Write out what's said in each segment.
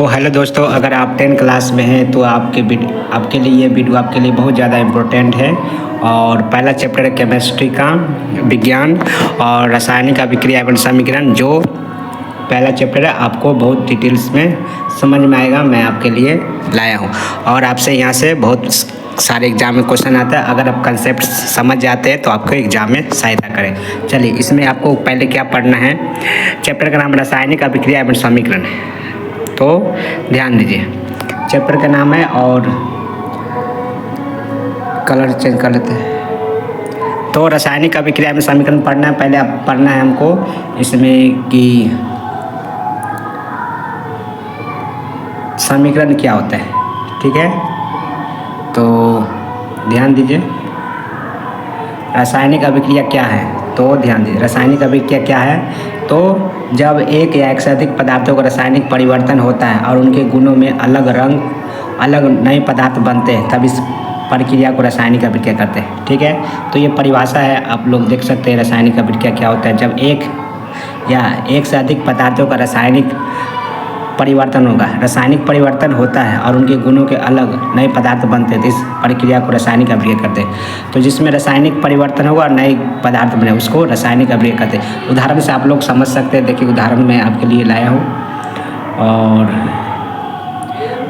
तो हेलो दोस्तों, अगर आप 10 क्लास में हैं तो आपके लिए ये वीडियो आपके लिए बहुत ज़्यादा इम्पोर्टेंट है। और पहला चैप्टर है केमिस्ट्री का विज्ञान और रासायनिक अभिक्रिया एवं समीकरण। जो पहला चैप्टर है आपको बहुत डिटेल्स में समझ में आएगा, मैं आपके लिए लाया हूँ। और आपसे यहाँ से बहुत सारे एग्जाम में क्वेश्चन आता है। अगर आप कंसेप्ट समझ जाते हैं तो आपको एग्जाम में सहायता करें। चलिए, इसमें आपको पहले क्या पढ़ना है। चैप्टर का नाम रासायनिक अभिक्रिया एवं समीकरण है, तो ध्यान दीजिए। चैप्टर का नाम है और कलर चेंज कर लेते हैं। तो रासायनिक अभिक्रिया में समीकरण पढ़ना है। पहले आप पढ़ना है हमको इसमें कि समीकरण क्या होता है, ठीक है। तो ध्यान दीजिए, रासायनिक अभिक्रिया क्या है। तो ध्यान दीजिए, रासायनिक अभिक्रिया क्या है। तो जब एक या एक से अधिक पदार्थों का रासायनिक परिवर्तन होता है और उनके गुणों में अलग नए पदार्थ बनते हैं, तब इस प्रक्रिया को रासायनिक अभिक्रिया कहते हैं, ठीक है। तो ये परिभाषा है, आप लोग देख सकते हैं रासायनिक अभिक्रिया क्या होता है। जब एक या एक से अधिक पदार्थों का रासायनिक परिवर्तन होता है और उनके गुणों के अलग नए पदार्थ बनते हैं, तो इस प्रक्रिया को रासायनिक अभिक्रिया कहते हैं। तो जिसमें रासायनिक परिवर्तन होगा और नए पदार्थ बने, उसको रासायनिक अभिक्रिया कहते हैं। उदाहरण से आप लोग समझ सकते हैं। देखिए, उदाहरण मैं आपके लिए लाया हूँ। और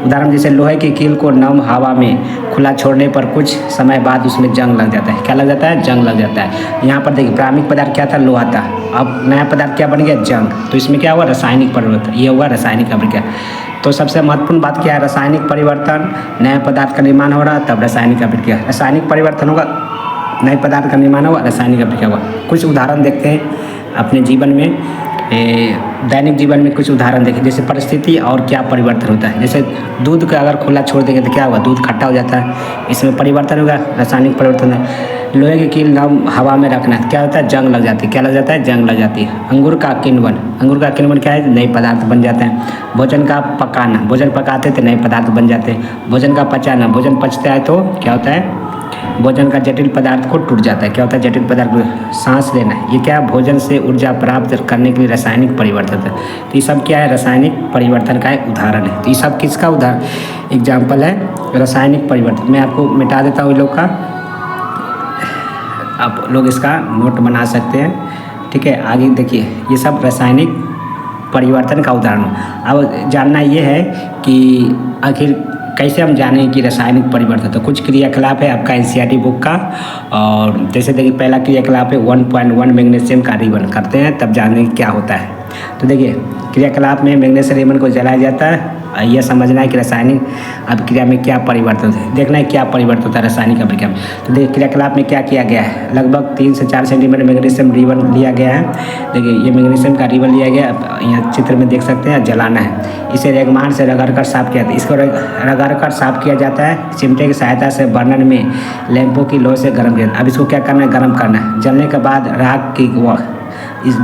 उदाहरण जैसे लोहे की कील को नम हवा में खुला छोड़ने पर कुछ समय बाद उसमें जंग लग जाता है। क्या लग जाता है? जंग लग जाता है। यहाँ पर देखिए, प्राथमिक पदार्थ क्या था? लोहा था। अब नया पदार्थ क्या बन गया? जंग। तो इसमें क्या हुआ? रासायनिक परिवर्तन। ये हुआ रासायनिक अभिक्रिया। तो सबसे महत्वपूर्ण बात क्या है? रासायनिक परिवर्तन, नए पदार्थ का निर्माण हो रहा है, तब रासायनिक अभिक्रिया। रासायनिक परिवर्तन होगा, नए पदार्थ का निर्माण होगा, रासायनिक अभिक्रिया होगा। कुछ उदाहरण देखते हैं अपने जीवन में, दैनिक जीवन में कुछ उदाहरण देखें। जैसे परिस्थिति और क्या परिवर्तन होता है। जैसे दूध को अगर खुला छोड़ देंगे तो क्या होगा? दूध खट्टा हो जाता है, इसमें परिवर्तन होगा, रासायनिक परिवर्तन है। लोहे की कील नम हवा में रखना, क्या होता है? जंग लग जाती है। क्या लग जाता है? जंग लग जाती है। अंगूर का किण्वन क्या है? नए पदार्थ बन जाते हैं। भोजन का पकाना, भोजन पकाते थे, नए पदार्थ बन जाते हैं। भोजन का पचाना, भोजन पचता है तो क्या होता है? भोजन का जटिल पदार्थ को टूट जाता है। क्या होता है? जटिल पदार्थ को सांस लेना, ये क्या? भोजन से ऊर्जा प्राप्त करने के लिए रासायनिक परिवर्तन है। तो ये सब क्या है? रासायनिक परिवर्तन का एक उदाहरण है। तो ये सब किसका उदाहरण एग्जाम्पल है? रासायनिक परिवर्तन। मैं आपको मिटा देता हूँ लोग का, आप लोग इसका नोट बना सकते हैं, ठीक है। आगे देखिए, ये सब रासायनिक परिवर्तन का उदाहरण। अब जानना ये है कि आखिर कैसे हम जानें कि रासायनिक परिवर्तन। तो कुछ क्रियाकलाप है आपका एनसीईआरटी बुक का। और जैसे देखिए, पहला क्रियाकलाप है 1.1 मैग्नीशियम का रिबन करते हैं, तब जानें क्या होता है। तो देखिए, क्रियाकलाप में मैग्नीशियम रिबन को जलाया जाता है। यह समझना है कि रासायनिक अभिक्रिया में क्या परिवर्तन है, देखना है क्या परिवर्तन होता है रासायनिक अभिक्रिया में। तो देखिए, क्रियाकलाप में क्या किया गया है। लगभग 3 से 4 सेंटीमीटर मैग्नीशियम रिबन लिया गया है। देखिए, ये मैग्नीशियम का रिबन लिया गया, यहाँ चित्र में देख सकते हैं। जलाना है, इसे रेगमार से रगड़ कर साफ किया जाता है। इसको रगड़ कर साफ किया जाता है। चिमटे की सहायता से बर्नर में लैंपों की लो से गर्म किया। अब इसको क्या करना है? गर्म करना है। जलने के बाद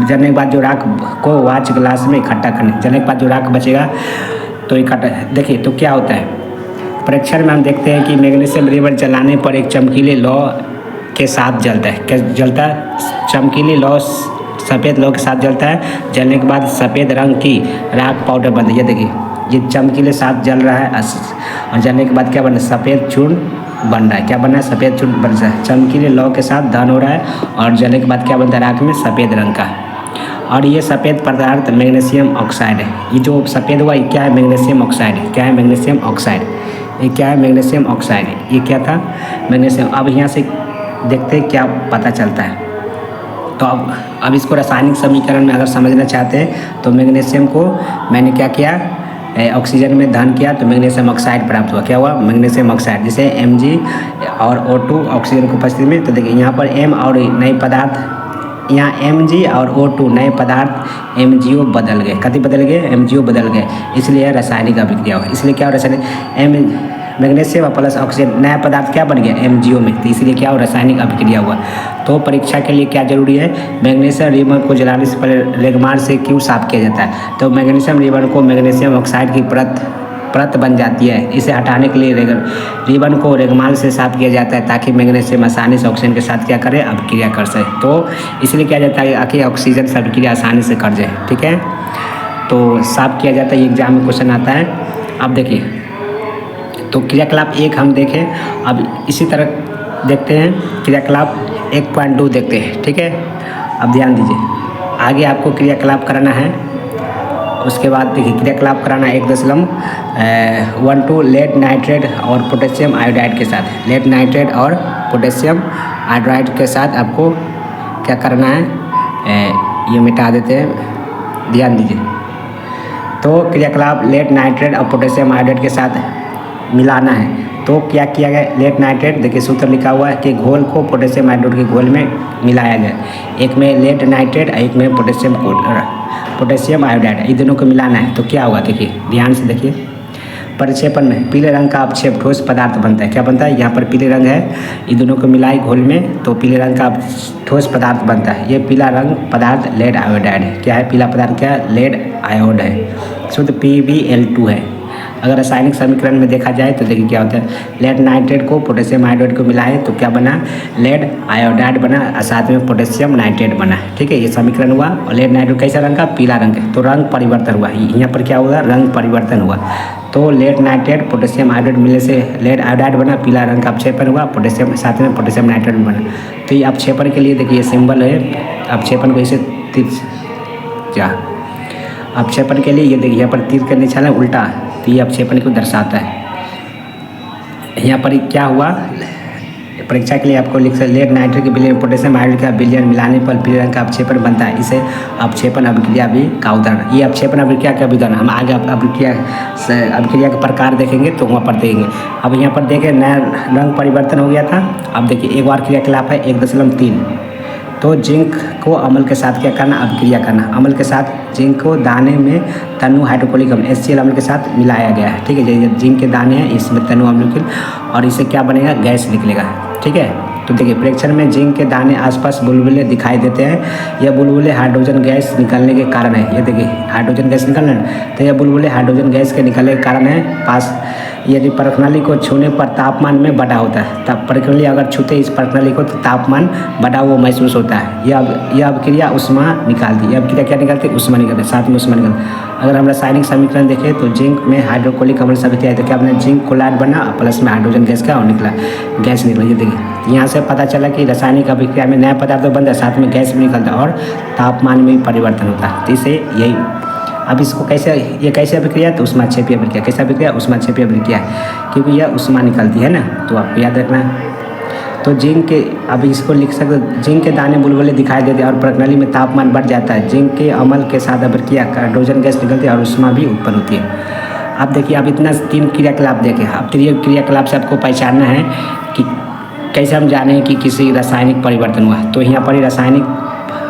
जलने के बाद जो राख को वाच ग्लास में इकट्ठा करना। जलने के बाद जो राख बचेगा तो इकट्ठा। देखिए, तो क्या होता है परीक्षण में हम देखते हैं कि मैग्नीशियम रिबन जलाने पर एक चमकीले लौ के साथ जलता है। क्या जलता है? चमकीली लौ, सफ़ेद लौ के साथ जलता है। जलने के बाद सफ़ेद रंग की राख पाउडर बनती है। ये देखिए, ये चमकीले साथ जल रहा है और जलने के बाद क्या बन रहा है? सफ़ेद चूर्ण बन रहा है। क्या बन रहा है? सफ़ेद चूर्ण बन रहा है। चमकीले लौ के साथ दहन हो रहा है और जलने के बाद क्या बनता है? राख में सफ़ेद रंग का। और ये सफ़ेद पदार्थ मैग्नीशियम ऑक्साइड है। ये जो सफ़ेद हुआ, ये क्या है? मैग्नीशियम ऑक्साइड है। क्या है? Magnesium oxide. ये क्या है? मैग्नीशियम ऑक्साइड है। ये क्या था? मैग्नीशियम। अब यहाँ से देखते हैं क्या पता चलता है। तो अब इसको रासायनिक समीकरण में अगर समझना चाहते हैं तो मैग्नीशियम को मैंने क्या किया? ऑक्सीजन में दहन किया तो मैग्नीशियम ऑक्साइड प्राप्त हुआ। क्या हुआ? Magnesium oxide. जैसे Mg और O2 ऑक्सीजन की उपस्थिति में। तो देखिए, यहाँ पर M और नए पदार्थ, यहाँ Mg और O2 नए पदार्थ MgO बदल गए। कति बदल गए? MgO बदल गए। इसलिए रासायनिक अभिक्रिया हुआ। इसलिए क्या हो? रासायनिक मैग्नीशियम प्लस ऑक्सीजन नया पदार्थ क्या बन गया? MgO में। तो इसलिए क्या हो? रासायनिक अभिक्रिया हुआ। तो परीक्षा के लिए क्या जरूरी है? मैग्नीशियम रिबन को जलाने से पहले रेगमार से क्यों साफ किया जाता है? तो मैग्नीशियम रिबन को मैग्नीशियम ऑक्साइड की परत बन जाती है। इसे हटाने के लिए रिबन को रेगमाल से साफ किया जाता है ताकि मैग्नीशियम आसानी से ऑक्सीजन के साथ क्या करे? अभिक्रिया कर सके। तो इसलिए किया जाता है ताकि ऑक्सीजन से अभिक्रिया आसानी से कर जाए, ठीक है। तो साफ किया जाता है, ये एग्जाम में क्वेश्चन आता है। अब देखिए, तो क्रियाकलाप 1 हम देखें, अब इसी तरह देखते हैं क्रियाकलाप 1.2 देखते हैं, ठीक है। अब ध्यान दीजिए, आगे आपको क्रियाकलाप कराना है। उसके बाद देखिए क्रियाकलाप कराना 1.2 लेड नाइट्रेट और पोटेशियम आयोडाइड के साथ, लेड नाइट्रेट और पोटेशियम आयोडाइड के साथ आपको क्या करना है, ये मिटा देते हैं, ध्यान दीजिए। तो क्रियाकलाप लेड नाइट्रेट और पोटेशियम आयोडाइड के साथ मिलाना है। तो क्या किया गया, लेड नाइट्रेट देखिए सूत्र लिखा हुआ है कि घोल को पोटेशियम आयोडाइड के घोल में मिलाया जाए, एक में लेड नाइट्रेट एक में पोटेशियम आयोडाइड, ये दोनों को मिलाना है। तो क्या होगा, देखिए ध्यान से देखिए, परिक्षेपण में पीले रंग का अपक्षेप ठोस पदार्थ बनता है। क्या बनता है, यहाँ पर पीले रंग है, ये दोनों को मिलाए घोल में तो पीले रंग का ठोस पदार्थ बनता है। ये पीला रंग पदार्थ लेड आयोडाइड है। क्या है, पीला पदार्थ क्या है, लेड आयोड है, शुद्ध PbL2 है। अगर रासायनिक समीकरण में देखा जाए तो देखिए क्या होता है, लेड नाइट्रेट को पोटेशियम आयोडाइड को मिलाए तो क्या बना, लेड आयोडाइड बना और साथ में पोटेशियम नाइट्रेट बना, ठीक है। ये समीकरण हुआ। और लेड नाइट्रेट कैसा रंग का, पीला रंग है, तो रंग परिवर्तन हुआ, यहाँ पर क्या होगा, रंग परिवर्तन हुआ। तो लेड नाइट्रेट पोटेशियम आयोडाइड मिलने से लेड आयोडाइड बना, पीला रंग का अपक्षेपण हुआ, पोटेशियम साथ में पोटेशियम नाइट्रेट बना। तो ये अपक्षेपण के लिए देखिए सिंबल है, अपक्षेपण को इसे क्या, अपक्षेपण के लिए ये देखिए यहाँ पर तीर का निशान है उल्टा, तो ये अपक्षेपण को दर्शाता है। यहाँ पर क्या हुआ, परीक्षा के लिए आपको लिख सकते, लेड नाइट्रेट के विलयन पोटेशियम आयोडाइड का विलयन मिलाने पर पीले रंग का अपक्षेपण बनता है, इसे अपक्षेपण अभिक्रिया भी का उदाहरण। ये अपक्षेपण अभिक्रिया का उदाहरण हम आगे अभिक्रिया के प्रकार देखेंगे तो वहाँ पर देखेंगे। अब यहाँ पर देखें नया रंग परिवर्तन हो गया था। अब देखिए एक बार क्रियाकलाप है 1.3, तो जिंक को अम्ल के साथ क्या करना, अभिक्रिया करना। अम्ल के साथ जिंक को दाने में तनु हाइड्रोक्लोरिक अम्ल HCl अम्ल के साथ मिलाया गया है, ठीक है। ये जिंक के दाने हैं, इसमें तनु अम्ल और इससे क्या बनेगा, गैस निकलेगा, ठीक है। तो देखिए परीक्षण में जिंक के दाने आसपास बुलबुले दिखाई देते हैं, यह बुलबुले हाइड्रोजन गैस निकलने के कारण है। ये देखिए हाइड्रोजन गैस निकलना है, तो यह बुलबुले हाइड्रोजन गैस के निकलने के कारण है। पास यदि परखनली को छूने पर तापमान में बढ़ा होता है, तब परखनली अगर छूते इस परखनली को तो तापमान बढ़ा हुआ महसूस होता है। यह अभिक्रिया उष्मा निकालती है। यह अभिक्रिया क्या निकालती है, उष्मा निकालती है, साथ में उष्मा निकालती। अगर हम रासायनिक समीकरण देखें तो जिंक में हाइड्रोक्लोरिक अम्ल से अभिक्रिया है, तो क्या अपने जिंक क्लोराइड बना प्लस में हाइड्रोजन गैस क्या निकला, गैस निकला। ये देखिए यहाँ से पता चला कि रासायनिक अभिक्रिया में नया पदार्थ तो बनता है, साथ में गैस भी निकलता है और तापमान में भी परिवर्तन होता है। तो इसे यही, अब इसको कैसे, ये कैसे अभिक्रिया, तो उष्माक्षेपी अभिक्रिया। कैसे अभिक्रिया, उष्माक्षेपी अभिक्रिया, क्योंकि यह उष्मा निकलती है ना, तो आपको याद रखना है। तो जिंक के, अब इसको लिख सकते, जिंक के दाने बुलबुले दिखाई देते हैं और प्रणाली में तापमान बढ़ जाता है। जिंक के अम्ल के साथ अभिक्रिया हाइड्रोजन गैस निकलती है और उष्मा भी उत्पन्न होती है। अब देखिए, अब इतना 3 क्रियाकलाप देखें। अब क्रियाकलाप से आपको पहचानना है कि कैसे हम जाने कि किसी रासायनिक परिवर्तन हुआ। तो यहाँ पर रासायनिक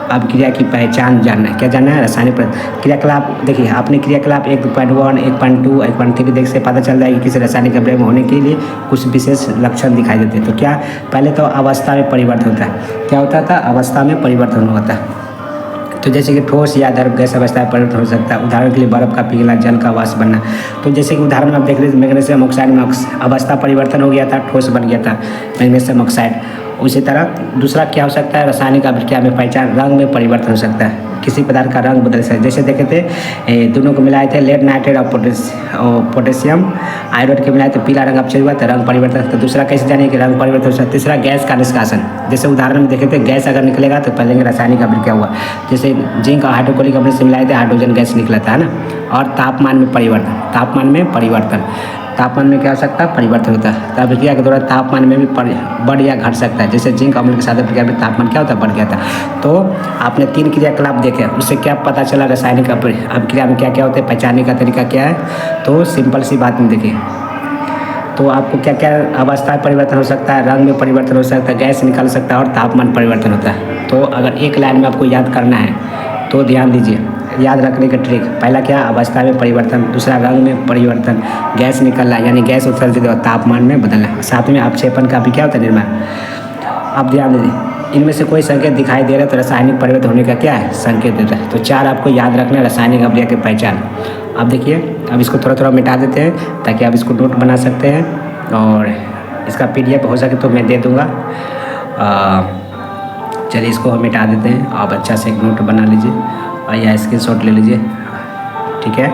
अभिक्रिया की पहचान जानना है। क्या जानना है, रासायनिक क्रियाकलाप। देखिए आपने क्रियाकलाप 1.1, 1.2, 1.3 देख से पता चल जाएगा कि किसी रासायनिक अभिक्रिया में होने के लिए कुछ विशेष लक्षण दिखाई देते हैं। तो क्या, पहले तो अवस्था में परिवर्तन होता है। क्या होता था, अवस्था में परिवर्तन होता है। तो जैसे कि ठोस या द्रव गैस अवस्था में परिवर्तन हो सकता है। उदाहरण के लिए बर्फ का पिघलना, जल का वाष्प बनना। तो जैसे कि उदाहरण में आप देख रहे थे, मैग्नीशियम ऑक्साइड में अवस्था परिवर्तन हो गया था, ठोस बन गया था मैग्नीशियम ऑक्साइड। उसी तरह दूसरा क्या हो सकता है, रासायनिक अभिक्रिया में पहचान, रंग में परिवर्तन हो सकता है। किसी पदार्थ का रंग बदल सकता है। जैसे देखे थे दोनों को मिलाए थे, लेड नाइट्रेट और पोटेशियम आयोडाइड के मिलाए तो पीला रंग अपक्षय हुआ, तो रंग परिवर्तन। तो दूसरा कैसे जाने कि रंग परिवर्तन हो सकता है। तीसरा गैस का निष्कासन। जैसे उदाहरण में देखे थे, गैस अगर निकलेगा तो पहले रासायनिक अभिक्रिया हुआ। जैसे जिंक और हाइड्रोक्लोरिक अम्ल से मिलाए थे, हाइड्रोजन गैस निकला था, है ना। और तापमान में परिवर्तन, तापमान में परिवर्तन, तापमान में क्या हो सकता है, परिवर्तन होता है। तो अभिक्रिया के दौरान तापमान में भी बढ़ या घट सकता है। जैसे जिंक अम्ल के साथ अभिक्रिया में तापमान क्या होता है, बढ़ गया था। तो आपने 3 क्रियाकलाप देखे, उससे क्या पता चला रासायनिक अभिक्रिया में क्या क्या होता है, पहचानने का तरीका क्या है। तो सिंपल सी बात में देखिए, तो आपको क्या क्या अवस्था में परिवर्तन हो सकता है, रंग में परिवर्तन हो सकता है, गैस निकल सकता है और तापमान परिवर्तन होता है। तो अगर एक लाइन में आपको याद करना है तो ध्यान दीजिए, याद रखने का ट्रिक, पहला क्या, अवस्था में परिवर्तन, दूसरा रंग में परिवर्तन, गैस निकलना यानी गैस उत्सर्जित और तापमान में बदलना, साथ में अपक्षेपण का भी क्या होता है, निर्माण। अब ध्यान दीजिए, इनमें से कोई संकेत दिखाई दे रहा है तो रासायनिक परिवर्तन होने का क्या है, संकेत देता है। तो 4 आपको याद रखना है रासायनिक अभिक्रिया की पहचान। अब देखिए, अब इसको थोड़ा थोड़ा मिटा देते हैं ताकि आप इसको नोट बना सकते हैं, और इसका PDF हो सके तो मैं दे दूँगा। चलिए इसको हम मिटा देते हैं। आप अच्छा से एक नोट बना लीजिए और या स्क्रीनशॉट ले लीजिए। ठीक है।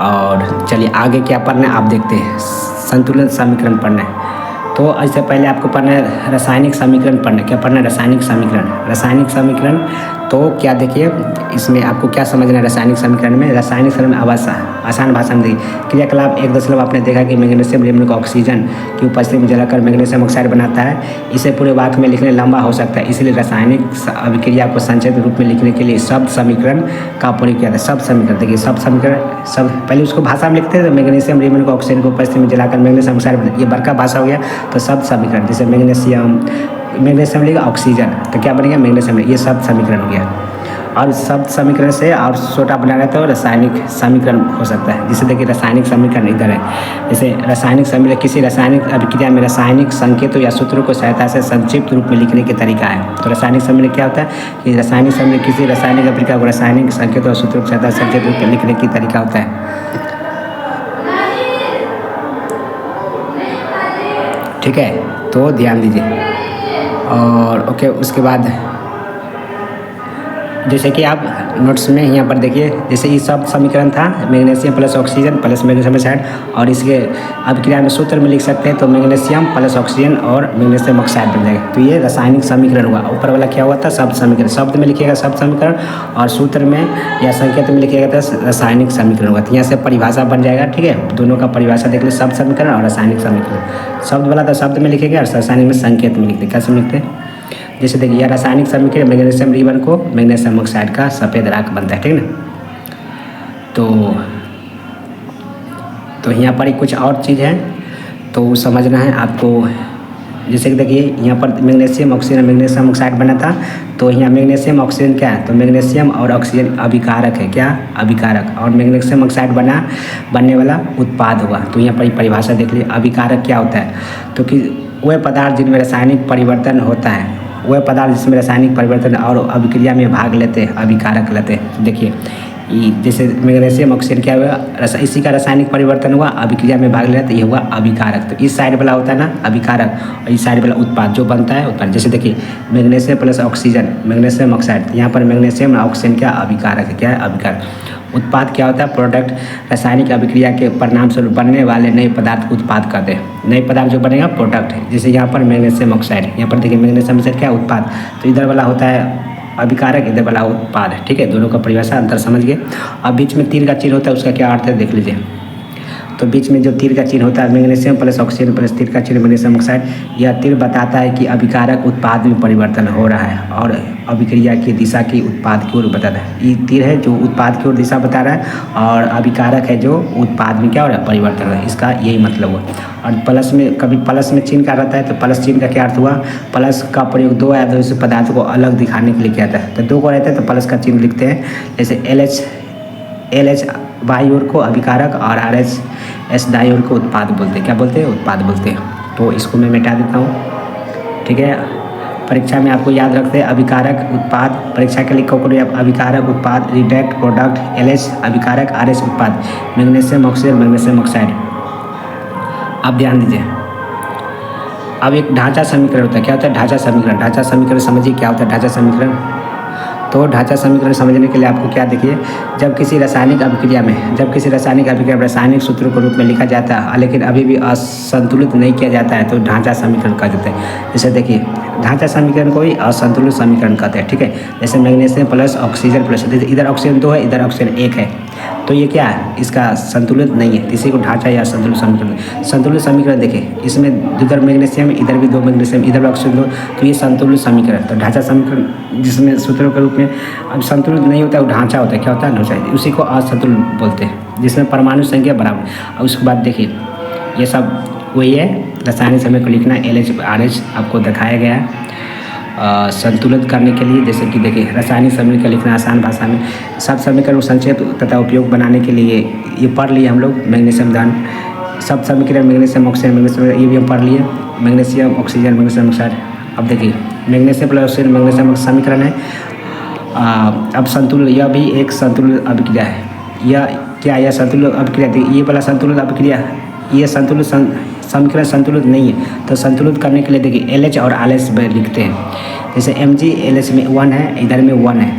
और चलिए आगे क्या पढ़ना है आप देखते हैं। संतुलन समीकरण पढ़ना है, तो इससे पहले आपको पढ़ना है रासायनिक समीकरण पढ़ना है। क्या पढ़ना है? रासायनिक समीकरण। रासायनिक समीकरण तो क्या देखिए, इसमें आपको क्या समझना है रासायनिक समीकरण में। रासायनिक समीकरण में आसान भाषा में देखिए, क्रियाकलाप 1 आपने देखा कि मैग्नीशियम रेमन को ऑक्सीजन की उपस्थिति में जलाकर मैग्नीशियम ऑक्साइड बनाता है। इसे पूरे वाक्य में लिखने लंबा हो सकता है, इसलिए रासायनिक अभिक्रिया को संक्षिप्त रूप में लिखने के लिए शब्द समीकरण का प्रयोग किया था। शब्द समीकरण देखिए, शब्द समीकरण सब पहले उसको भाषा में लिखते हैं, तो मैग्नीशियम रेमन को ऑक्सीजन की उपस्थिति में जलाकर मैग्नीशियम ऑक्साइड, ये बड़का भाषा हो गया। तो शब्द समीकरण जैसे मैग्नीशियम लेगा ऑक्सीजन, तो क्या बनेगा? मैग्नीशियम। ये शब्द समीकरण हो गया। और शब्द समीकरण से और छोटा बनाया तो रासायनिक समीकरण हो सकता है। जैसे देखिए रासायनिक समीकरण इधर है, जैसे रासायनिक समीकरण किसी रासायनिक अभिक्रिया में रासायनिक संकेतों या सूत्रों को सहायता से संक्षिप्त रूप में लिखने के तरीका है। तो रासायनिक समीकरण क्या होता है कि रासायनिक समीकरण किसी रासायनिक अभिक्रिया को रासायनिक संकेतों और सूत्रों की सहायता से संक्षिप्त रूप में लिखने की तरीका होता है, ठीक है। तो ध्यान दीजिए। और ओके, उसके बाद जैसे कि आप नोट्स में यहाँ पर देखिए, जैसे ये सब समीकरण था magnesium plus oxygen plus magnesium oxide, और इसके अभिक्रिया में सूत्र में लिख सकते हैं तो मैग्नीशियम प्लस ऑक्सीजन और मैग्नीशियम ऑक्साइड बन जाएगा। तो ये रासायनिक समीकरण हुआ। ऊपर वाला क्या हुआ था? शब्द समीकरण। शब्द में लिखिएगा शब्द समीकरण, और सूत्र में या संकेत में लिखिएगा तो रासायनिक समीकरण होगा। तो यहाँ से परिभाषा बन जाएगा, ठीक है। दोनों का परिभाषा देख लीजिए, शब्द समीकरण और रासायनिक समीकरण। शब्द वाला तो शब्द में लिखेगा और रासायनिक में संकेत में लिखते। कैसे लिखते हैं? जैसे देखिए यह रासायनिक समीकरण मैग्नीशियम रिबन को मैग्नीशियम ऑक्साइड का सफ़ेद राख बनता है, ठीक है ना। तो यहाँ पर कुछ और चीज़ है तो समझना है आपको। जैसे कि देखिए यहाँ पर मैग्नीशियम ऑक्सीजन मैग्नीशियम ऑक्साइड बना था, तो यहाँ मैग्नीशियम ऑक्सीजन क्या है? तो मैग्नीशियम और ऑक्सीजन अभिकारक है। क्या? अभिकारक। और मैग्नीशियम ऑक्साइड बनने वाला उत्पाद हुआ। तो यहाँ पर परिभाषा देख लीजिए, अभिकारक क्या होता है? तो कि वह पदार्थ जिनमें रासायनिक परिवर्तन होता है, वह पदार्थ जिसमें रासायनिक परिवर्तन और अभिक्रिया में भाग लेते हैं, अभिकारक लेते हैं। देखिए जैसे मैग्नीशियम ऑक्सीजन क्या हुआ? इसी का रासायनिक परिवर्तन हुआ, अभिक्रिया में भाग लेते, ये हुआ अभिकारक। तो इस साइड वाला होता है ना अभिकारक, और इस साइड वाला उत्पाद जो बनता है उत्पाद। जैसे देखिए magnesium plus oxygen magnesium oxide, यहाँ पर मैग्नीशियम और ऑक्सीजन क्या? अभिकारक है। क्या है? अभिकारक। उत्पाद क्या होता है? प्रोडक्ट। रासायनिक अभिक्रिया के परिणाम स्वरूप बनने वाले नए पदार्थ को उत्पाद कहते हैं। नए पदार्थ जो बनेगा प्रोडक्ट है। जैसे यहाँ पर मैग्नीशियम ऑक्साइड, यहाँ पर देखिए मैग्नीशियम ऑक्साइड क्या? उत्पाद। तो इधर वाला होता है अभिकारक, इधर वाला उत्पाद है, ठीक है। दोनों का परिभाषा अंतर समझ गए। अब बीच में तीर का चिन्ह होता है, उसका क्या अर्थ है देख लीजिए। तो बीच में जो तीर का चिन्ह होता है मैग्नीशियम प्लस ऑक्सीजन प्लस तीर का चिन्ह मैग्नीशियम ऑक्साइड, यह तीर बताता है कि अभिकारक उत्पाद में परिवर्तन हो रहा है और अभिक्रिया की दिशा की उत्पाद की ओर बताता है। ये तीर है जो उत्पाद की ओर दिशा बता रहा है, और अभिकारक है जो उत्पाद में क्या हो रहा है? परिवर्तन हो रहा है। इसका यही मतलब हुआ। और प्लस में कभी प्लस में चिन्ह का रहता है, तो प्लस चिन्ह का क्या अर्थ हुआ? प्लस का प्रयोग दो या दो से पदार्थ को अलग दिखाने के लिए किया जाता है। तो दो को रहता है तो प्लस का चिन्ह लिखते हैं। जैसे LH बाई ओर को अभिकारक और RH दाई ओर को उत्पाद बोलते हैं। क्या बोलते हैं? उत्पाद बोलते हैं। तो इसको मैं मिटा देता हूँ, ठीक है। परीक्षा में आपको याद रखते हैं अभिकारक उत्पाद, परीक्षा के लिए कौन अभिकारक उत्पाद, रिडक्ट प्रोडक्ट, LH अभिकारक, RH उत्पाद, मैग्नीशियम ऑक्सीजन मैग्नीशियम ऑक्साइड। आप ध्यान दीजिए। अब एक ढांचा समीकरण होता है। क्या होता है? ढांचा समीकरण। ढांचा समीकरण समझिए क्या होता है ढांचा समीकरण। तो ढांचा समीकरण समझने के लिए आपको क्या देखिए, जब किसी रासायनिक अभिक्रिया में रासायनिक सूत्रों के रूप में लिखा जाता है लेकिन अभी भी असंतुलित नहीं किया जाता है तो ढांचा समीकरण कह देते हैं। जैसे देखिए ढांचा समीकरण को ही असंतुलित समीकरण कहते हैं, ठीक है। जैसे मैग्नीशियम प्लस ऑक्सीजन प्लस, इधर ऑक्सीजन 2 है, इधर ऑक्सीजन 1 है, तो ये क्या है? इसका संतुलित नहीं है, इसी को ढांचा या संतुलित समीकरण। संतुलित समीकरण देखिए, इसमें इधर मैग्नीशियम, इधर भी 2 मैग्नीशियम, इधर ऑक्सीजन 2, तो ये संतुलित समीकरण। तो ढांचा समीकरण जिसमें सूत्रों के रूप में अब संतुलित नहीं होता है वो ढांचा होता है। क्या होता है? ढांचा। उसी को असंतुलित बोलते हैं, जिसमें परमाणु संख्या बराबर। और उसके बाद देखिए ये सब वही है रासायनिक समीकरण लिखना। LH RH आपको दिखाया गया है संतुलित करने के लिए। जैसे कि देखिए रासायनिक समीकरण लिखना आसान भाषा में, सब समीकरण संक्षेप तथा उपयोग बनाने के लिए ये पढ़ लिए हम लोग। मैग्नीशियम धन सब समीकरण मैग्नीशियम ऑक्सीजन मैग्नीशियम, ये भी हम पढ़ लिए। Magnesium oxygen magnesium oxide. अब देखिए मैग्नीशियम प्लस ऑक्सीजन मैग्नीशियम समीकरण है। अब संतुलित, यह भी एक संतुलित अभिक्रिया है। यह क्या? यह संतुलित अभिक्रिया, ये वाला संतुलित अभिक्रिया, ये संतुलित समीकरण संतुलित नहीं है। तो संतुलित करने के लिए देखिए LH और RH लिखते हैं। जैसे Mg LH में 1 है, इधर में 1 है,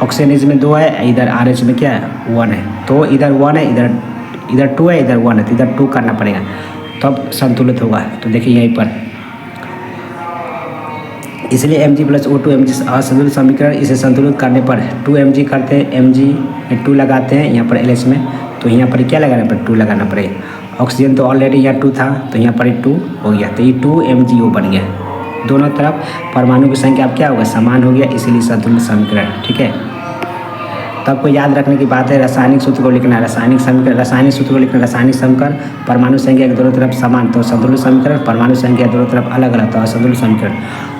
ऑक्सीजन इसमें 2 है, इधर RH में क्या है 1 है, तो इधर 1 है, इधर 2 है, इधर 1 है, तो इधर 2 करना पड़ेगा तब संतुलित होगा। तो देखिए यहीं पर इसलिए Mg+O2 Mg असंतुलित समीकरण, इसे संतुलित करने पर 2 Mg करते हैं, Mg 2 लगाते हैं यहाँ पर LH में, तो यहाँ पर क्या लगाना पड़ेगा 2 लगाना पड़ेगा। ऑक्सीजन तो ऑलरेडी यहाँ 2 था तो यहाँ पर 2 हो गया, तो ये 2 MgO बन गया। दोनों तरफ परमाणु की संख्या अब क्या होगा समान हो गया, इसीलिए संतुलित समीकरण। ठीक है, तो आपको याद रखने की बात है रासायनिक सूत्र को लिखना, रासायनिक समीकरण, रासायनिक सूत्र को लिखना, रासायनिक समीकरण परमाणु संख्या के दोनों तरफ समान तो संतुलित समीकरण, परमाणु संख्या दोनों तरफ अलग अलग तो असंतुलित समीकरण।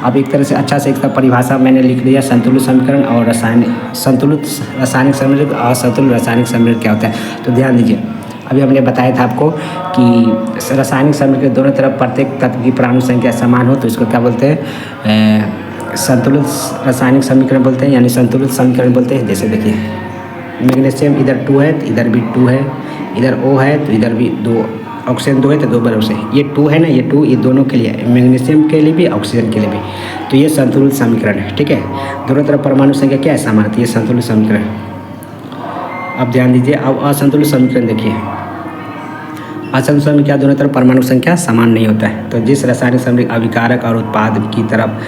अब एक तरह से अच्छा से एक परिभाषा मैंने लिख दिया संतुलित समीकरण और रासायनिक संतुलित रासायनिक समीकरण और असंतुलित रासायनिक समीकरण क्या होता है। तो ध्यान दीजिए, अभी हमने बताया था आपको कि रासायनिक समीकरण के दोनों तरफ प्रत्येक तत्व की परमाणु संख्या समान हो तो इसको क्या बोलते हैं संतुलित रासायनिक समीकरण बोलते हैं, यानी संतुलित समीकरण बोलते हैं। जैसे देखिए मैग्नीशियम इधर 2 है तो इधर भी 2 है, इधर O है तो इधर भी 2, ऑक्सीजन 2 है तो 2 बराबर से ये 2 है ना, ये 2 ये दोनों के लिए, मैग्नीशियम के लिए भी ऑक्सीजन के लिए भी, तो ये संतुलित समीकरण है। ठीक है, दोनों तरफ परमाणु संख्या क्या है समान, तो ये संतुलित समीकरण। अब ध्यान दीजिए, अब असंतुलित समीकरण देखिए, असंतुलित समीकरण क्या दोनों तरफ परमाणु संख्या समान नहीं होता है। तो जिस रासायनिक समीकरण अभिकारक और उत्पाद की तरफ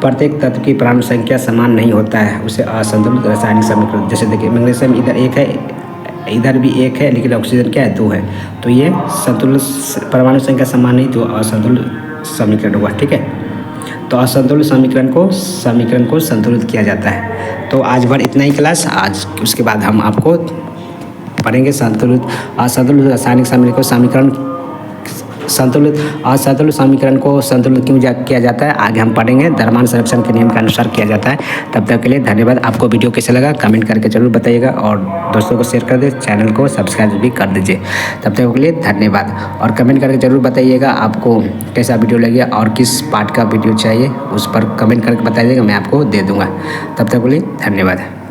प्रत्येक तत्व की परमाणु संख्या समान नहीं होता है उसे असंतुलित रासायनिक समीकरण। जैसे देखिए मैग्नीशियम इधर 1 है, इधर भी 1 है, लेकिन ऑक्सीजन क्या है 2 है, तो ये संतुलित परमाणु संख्या समान नहीं तो असंतुलित समीकरण हुआ। ठीक है, तो असंतुलित समीकरण को संतुलित किया जाता है। तो आज भर इतना ही क्लास, आज उसके बाद हम आपको पढ़ेंगे संतुलित असंतुलित रासायनिक समीकरण संतुलित असंतुलित समीकरण को संतुलित क्यों किया जाता है, आगे हम पढ़ेंगे। द्रव्यमान संरक्षण के नियम के अनुसार किया जाता है। तब तक के लिए धन्यवाद। आपको वीडियो कैसा लगा कमेंट करके जरूर बताइएगा और दोस्तों को शेयर कर दे, चैनल को सब्सक्राइब भी कर दीजिए। तब तक के लिए धन्यवाद और कमेंट करके जरूर बताइएगा आपको कैसा वीडियो लगेगा और किस पार्ट का वीडियो चाहिए उस पर कमेंट करके बताइएगा, मैं आपको दे दूँगा। तब तक के लिए धन्यवाद।